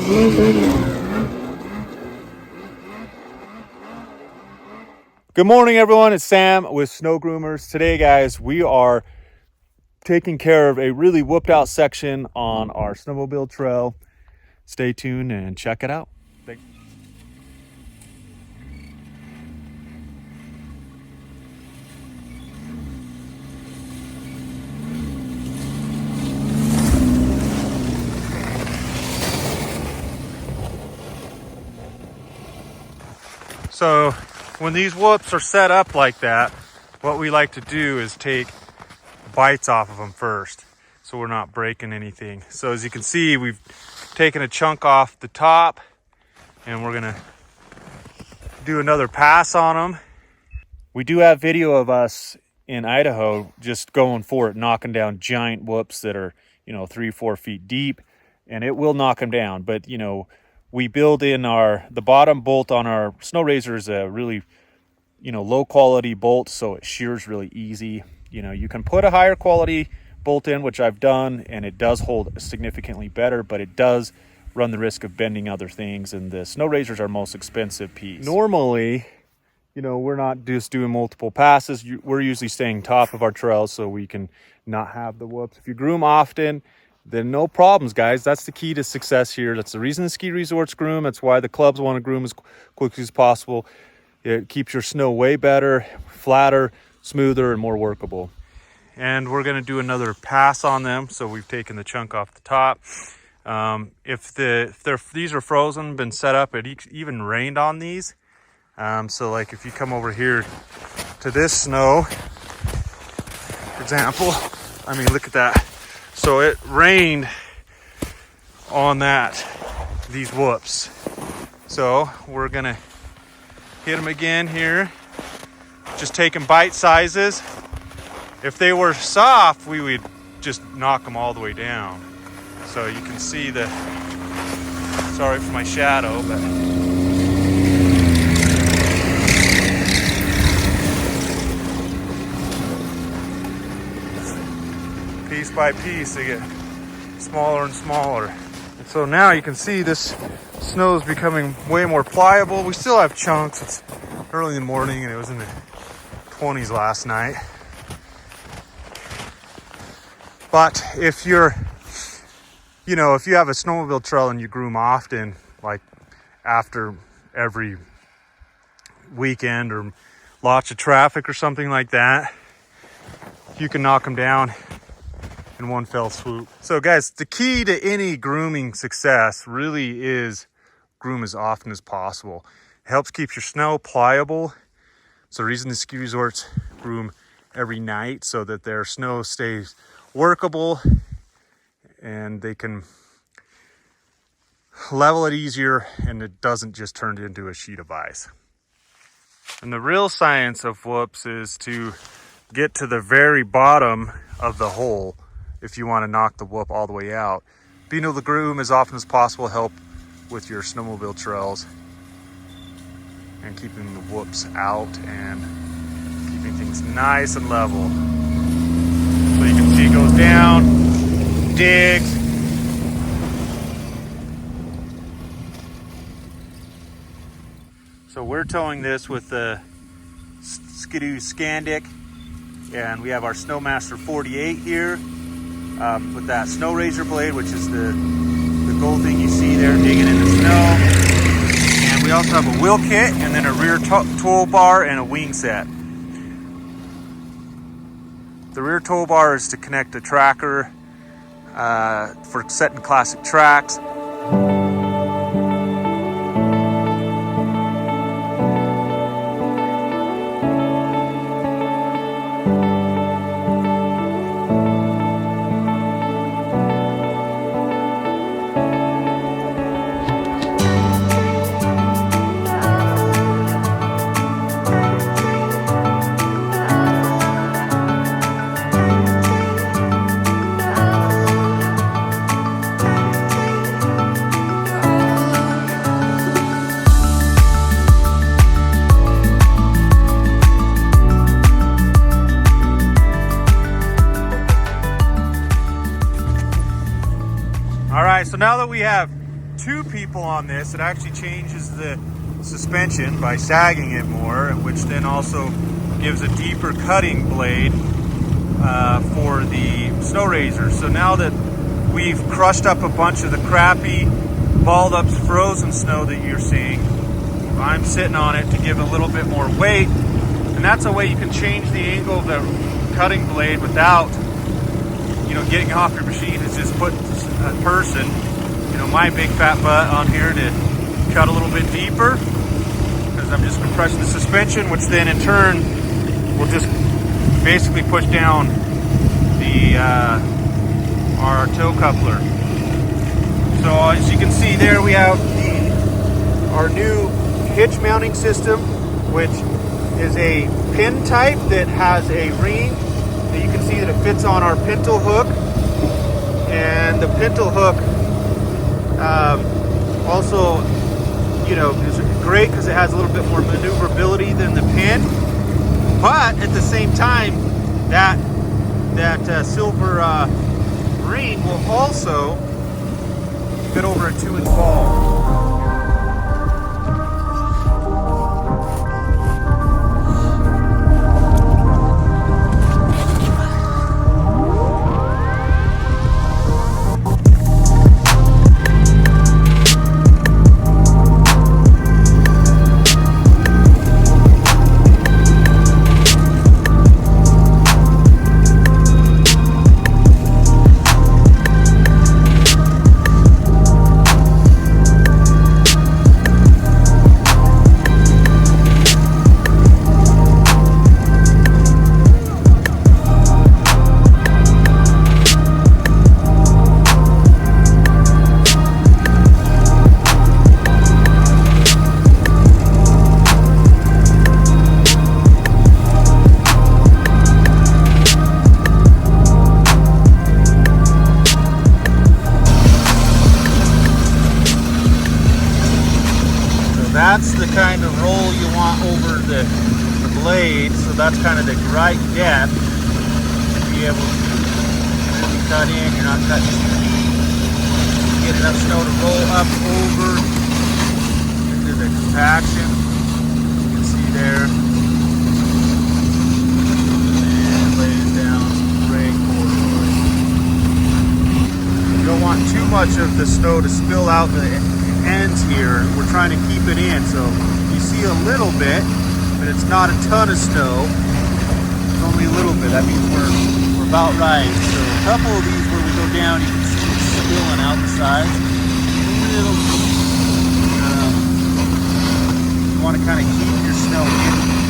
Good morning, everyone. It's Sam with Snow Groomers. Today, guys, we are taking care of a really whooped out section on our snowmobile trail. Stay tuned and check it out. So when these whoops are set up like that, what we like to do is take bites off of them first, so we're not breaking anything. So as you can see, we've taken a chunk off the top, and we're gonna do another pass on them. We do have video of us in Idaho just going for it, knocking down giant whoops that are, 3-4 feet deep, and it will knock them down. But we build in the bottom bolt on our SNO-RAZOR is a really low quality bolt, so it shears really easy. You can put a higher quality bolt in, which I've done, and it does hold significantly better, but it does run the risk of bending other things, and the SNO-RAZOR is our most expensive piece. Normally, we're not just doing multiple passes. We're usually staying top of our trails so we can not have the whoops. If you groom often, then no problems, guys. That's the key to success here. That's the reason the ski resorts groom. That's why the clubs want to groom as quickly as possible. It keeps your snow way better, flatter, smoother, and more workable. And we're going to do another pass on them. So we've taken the chunk off the top. If these are frozen, been set up, it even rained on these. So like if you come over here to this snow, for example, look at that. So it rained on these whoops. So we're gonna hit them again here, just taking bite sizes. If they were soft, we would just knock them all the way down. So you can see sorry for my shadow, but piece by piece they get smaller and smaller. And so now you can see this snow is becoming way more pliable. We still have chunks. It's early in the morning and it was in the 20s last night. But if you're, if you have a snowmobile trail and you groom often, like after every weekend or lots of traffic or something like that, you can knock them down in one fell swoop. So guys, the key to any grooming success really is groom as often as possible. It helps keep your snow pliable. It's the reason the ski resorts groom every night, so that their snow stays workable and they can level it easier and it doesn't just turn into a sheet of ice. And the real science of whoops is to get to the very bottom of the hole if you want to knock the whoop all the way out. Being able to groom as often as possible help with your snowmobile trails and keeping the whoops out and keeping things nice and level. So you can see it goes down, digs. So we're towing this with the Ski-Doo Skandic, and we have our SNO-MASTER 48 here. With that SNO-RAZOR blade, which is the gold thing you see there digging in the snow. And we also have a wheel kit and then a rear toolbar and a wing set. The rear toolbar is to connect a tracker for setting classic tracks. So now that we have two people on this, it actually changes the suspension by sagging it more, which then also gives a deeper cutting blade for the SNO-RAZOR. So now that we've crushed up a bunch of the crappy balled up frozen snow that you're seeing, I'm sitting on it to give a little bit more weight, and that's a way you can change the angle of the cutting blade without, you know, getting off your machine. Is just put a person, you know, my big fat butt on here to cut a little bit deeper, because I'm just compressing the suspension, which then in turn will just basically push down the our toe coupler. So as you can see there, we have our new hitch mounting system, which is a pin type that has a ring that you can see that it fits on our pintle hook. And the pintle hook also, you know, is great because it has a little bit more maneuverability than the pin. But at the same time, that silver ring will also fit over a 2-inch ball. That's the kind of roll you want over the blade, so that's kind of the right depth to be able to really cut in. You're not cutting too deep. Get enough snow to roll up over into the compaction, as you can see there. And lay it down, great corduroy. You don't want too much of the snow to spill out the ends here. We're trying to keep it in, so you see a little bit, but it's not a ton of snow. It's only a little bit. That means we're about right. So a couple of these where we go down, you can see it's spilling out the sides. A little. You want to kind of keep your snow in